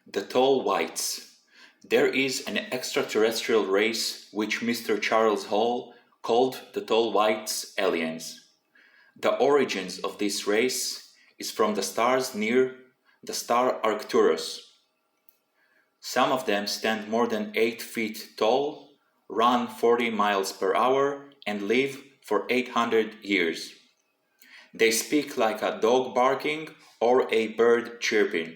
The Tall Whites. There is an extraterrestrial race which Mr. Charles Hall called the Tall Whites aliens. The origins of this race is from the stars near the star Arcturus. Some of them stand more than 8 feet tall, run 40 miles per hour, and live for 800 years. They speak like a dog barking or a bird chirping.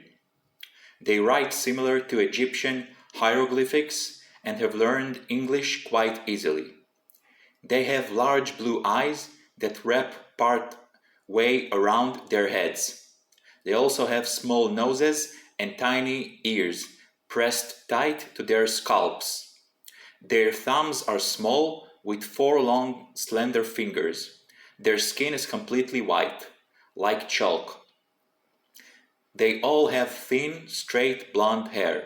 They write similar to Egyptian hieroglyphics and have learned English quite easily. They have large blue eyes that wrap part way around their heads. They also have small noses and tiny ears pressed tight to their scalps. Their thumbs are small with 4 long, slender fingers. Their skin is completely white, like chalk. They all have thin, straight blonde hair.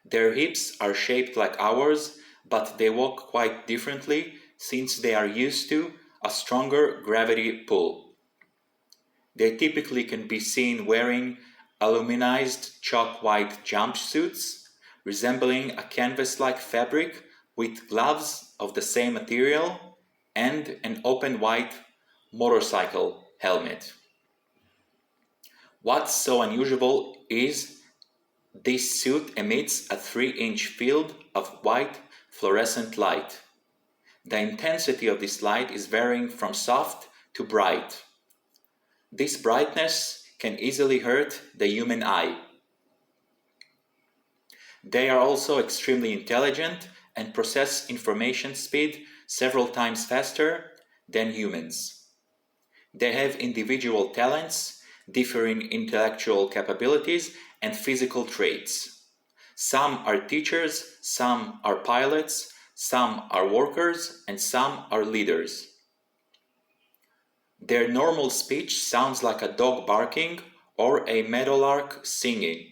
Their hips are shaped like ours, but they walk quite differently since they are used to a stronger gravity pull. They typically can be seen wearing aluminized chalk white jumpsuits, resembling a canvas-like fabric with gloves of the same material and an open white motorcycle helmet. What's so unusual is this suit emits a 3-inch field of white fluorescent light. The intensity of this light is varying from soft to bright. This brightness can easily hurt the human eye. They are also extremely intelligent and process information speed several times faster than humans. They have individual talents, differing intellectual capabilities, and physical traits. Some are teachers, some are pilots, some are workers, and some are leaders. Their normal speech sounds like a dog barking or a meadowlark singing.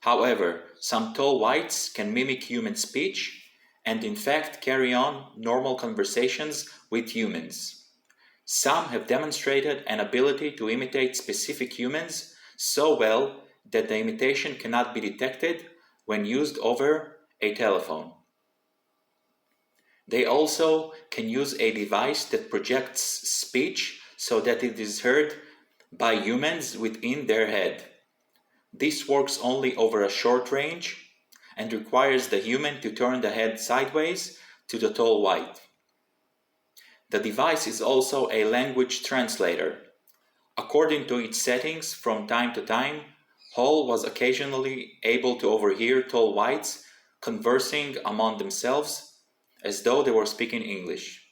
However, some tall whites can mimic human speech and in fact carry on normal conversations with humans. Some have demonstrated an ability to imitate specific humans so well that the imitation cannot be detected when used over a telephone. They also can use a device that projects speech so that it is heard by humans within their head. This works only over a short range and requires the human to turn the head sideways to the tall white. The device is also a language translator. According to its settings, from time to time, Hall was occasionally able to overhear tall whites conversing among themselves as though they were speaking English.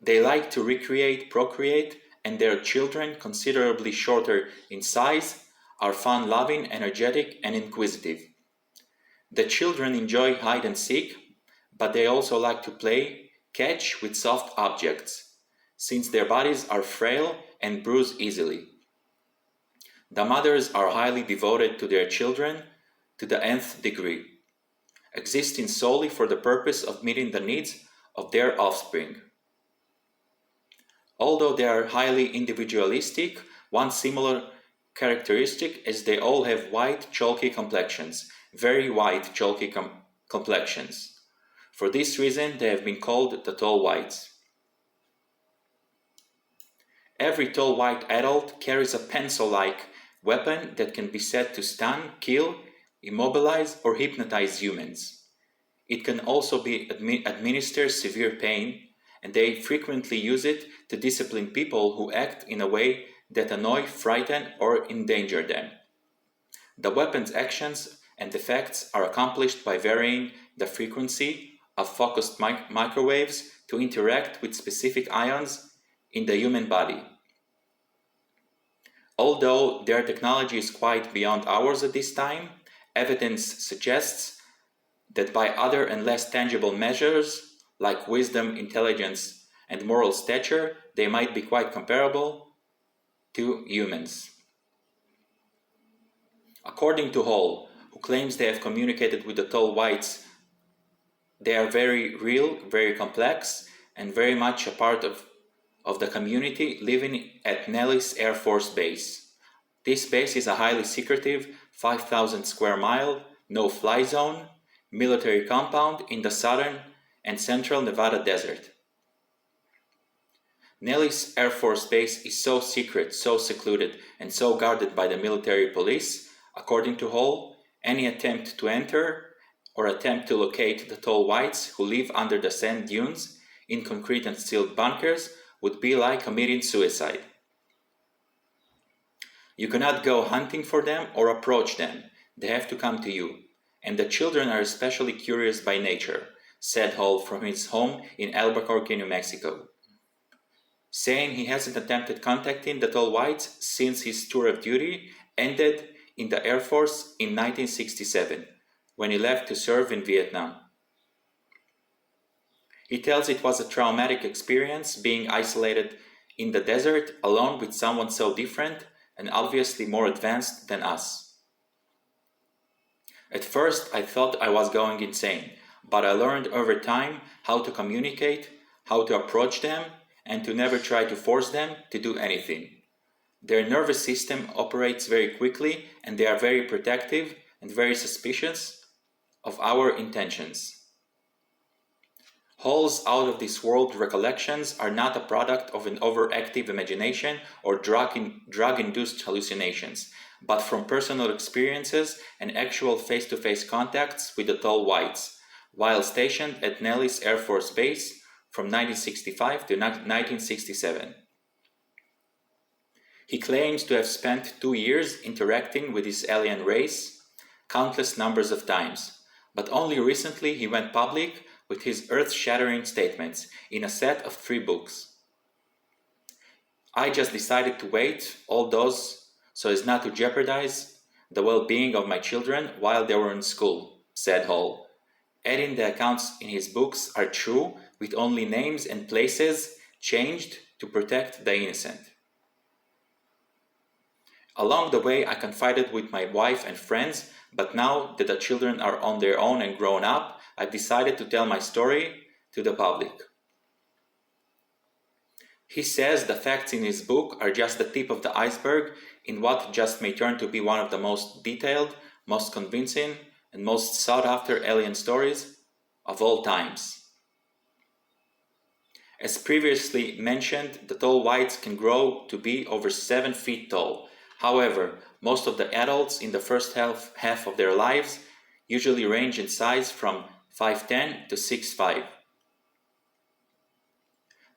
They like to recreate, procreate, and their children, considerably shorter in size, are fun-loving, energetic, and inquisitive. The children enjoy hide and seek, but they also like to play catch with soft objects, since their bodies are frail and bruise easily. The mothers are highly devoted to their children to the nth degree, existing solely for the purpose of meeting the needs of their offspring. Although they are highly individualistic, one similar characteristic is they all have white, chalky complexions, very white, chalky complexions. For this reason, they have been called the Tall Whites. Every tall white adult carries a pencil-like weapon that can be said to stun, kill, immobilize, or hypnotize humans. It can also be administer severe pain, and they frequently use it to discipline people who act in a way that annoy, frighten, or endanger them. The weapon's actions and effects are accomplished by varying the frequency of focused microwaves to interact with specific ions in the human body. Although their technology is quite beyond ours at this time, evidence suggests that by other and less tangible measures, like wisdom, intelligence, and moral stature, they might be quite comparable to humans. According to Hall, who claims they have communicated with the Tall Whites, they are very real, very complex, and very much a part of the community living at Nellis Air Force Base. This base is a highly secretive 5,000 square mile, no-fly zone, military compound in the southern and central Nevada desert. Nellis Air Force Base is so secret, so secluded, and so guarded by the military police, according to Hall, any attempt to enter or attempt to locate the tall whites who live under the sand dunes in concrete and steel bunkers would be like committing suicide. You cannot go hunting for them or approach them. They have to come to you. And the children are especially curious by nature, said Hall from his home in Albuquerque, New Mexico, saying he hasn't attempted contacting the tall whites since his tour of duty ended in the Air Force in 1967, when he left to serve in Vietnam. He tells it was a traumatic experience being isolated in the desert alone with someone so different and obviously more advanced than us. At first, I thought I was going insane, but I learned over time how to communicate, how to approach them, and to never try to force them to do anything. Their nervous system operates very quickly, and they are very protective and very suspicious of our intentions. Hall's out-of-this-world recollections are not a product of an overactive imagination or drug-induced hallucinations, but from personal experiences and actual face-to-face contacts with the tall whites, while stationed at Nellis Air Force Base from 1965 to 1967. He claims to have spent 2 years interacting with his alien race countless numbers of times, but only recently he went public with his earth-shattering statements in a set of 3 books. I just decided to wait all those so as not to jeopardize the well-being of my children while they were in school, said Hall, adding the accounts in his books are true with only names and places changed to protect the innocent. Along the way, I confided with my wife and friends, but now that the children are on their own and grown up, I've decided to tell my story to the public. He says the facts in his book are just the tip of the iceberg in what just may turn to be one of the most detailed, most convincing, and most sought-after alien stories of all times. As previously mentioned, the tall whites can grow to be over 7 feet tall. However, most of the adults in the first half of their lives usually range in size from 5'10" to 6'5".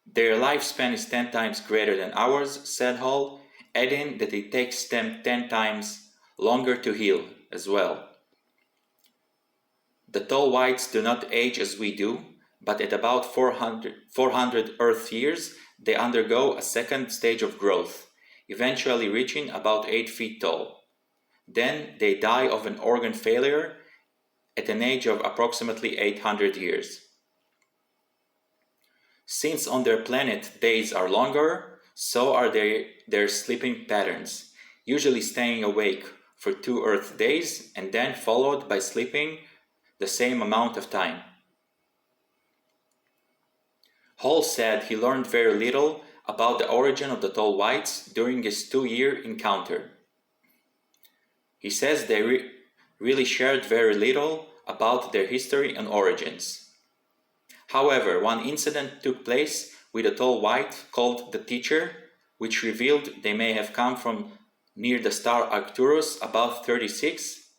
Their lifespan is 10 times greater than ours, said Hall, adding that it takes them 10 times longer to heal as well. The tall whites do not age as we do, but at about 400 Earth years, they undergo a second stage of growth, eventually reaching about 8 feet tall. Then they die of an organ failure at an age of approximately 800 years. Since on their planet days are longer, so are their sleeping patterns, usually staying awake for 2 Earth days and then followed by sleeping the same amount of time. Hall said he learned very little about the origin of the tall whites during his 2-year encounter. He says they really shared very little about their history and origins. However, one incident took place with a tall white called the Teacher, which revealed they may have come from near the star Arcturus, about 36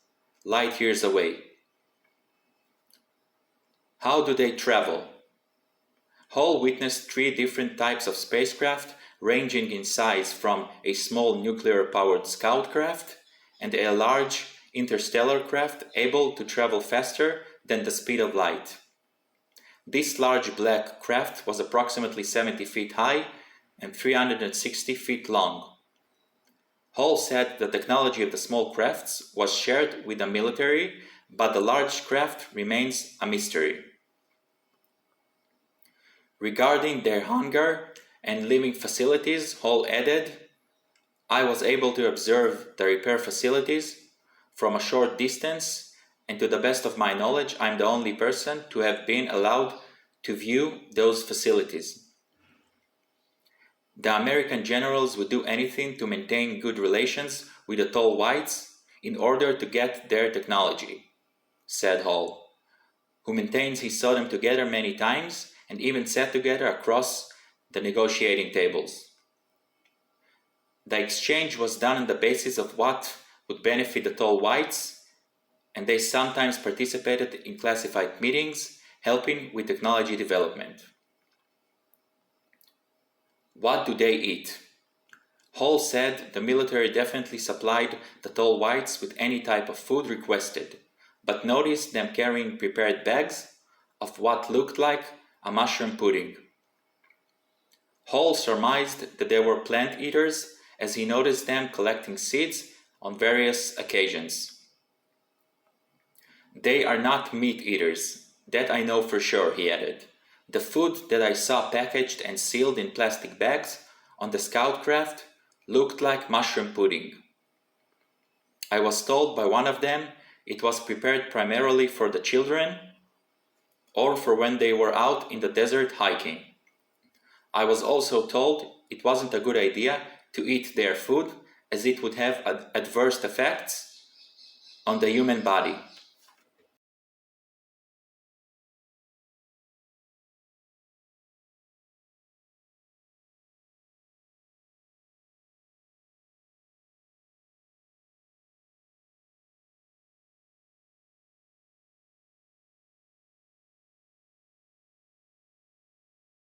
light years away. How do they travel? Hall witnessed 3 different types of spacecraft ranging in size from a small nuclear-powered scout craft and a large interstellar craft able to travel faster than the speed of light. This large black craft was approximately 70 feet high and 360 feet long. Hall said the technology of the small crafts was shared with the military, but the large craft remains a mystery. Regarding their hangar and living facilities, Hall added, I was able to observe the repair facilities from a short distance, and to the best of my knowledge, I'm the only person to have been allowed to view those facilities. The American generals would do anything to maintain good relations with the tall whites in order to get their technology, said Hall, who maintains he saw them together many times and even sat together across the negotiating tables. The exchange was done on the basis of what would benefit the tall whites, and they sometimes participated in classified meetings, helping with technology development. What do they eat? Hall said the military definitely supplied the tall whites with any type of food requested, but noticed them carrying prepared bags of what looked like a mushroom pudding. Hall surmised that they were plant eaters as he noticed them collecting seeds on various occasions. They are not meat eaters, that I know for sure, he added. The food that I saw packaged and sealed in plastic bags on the scout craft looked like mushroom pudding. I was told by one of them it was prepared primarily for the children or for when they were out in the desert hiking. I was also told it wasn't a good idea to eat their food as it would have adverse effects on the human body,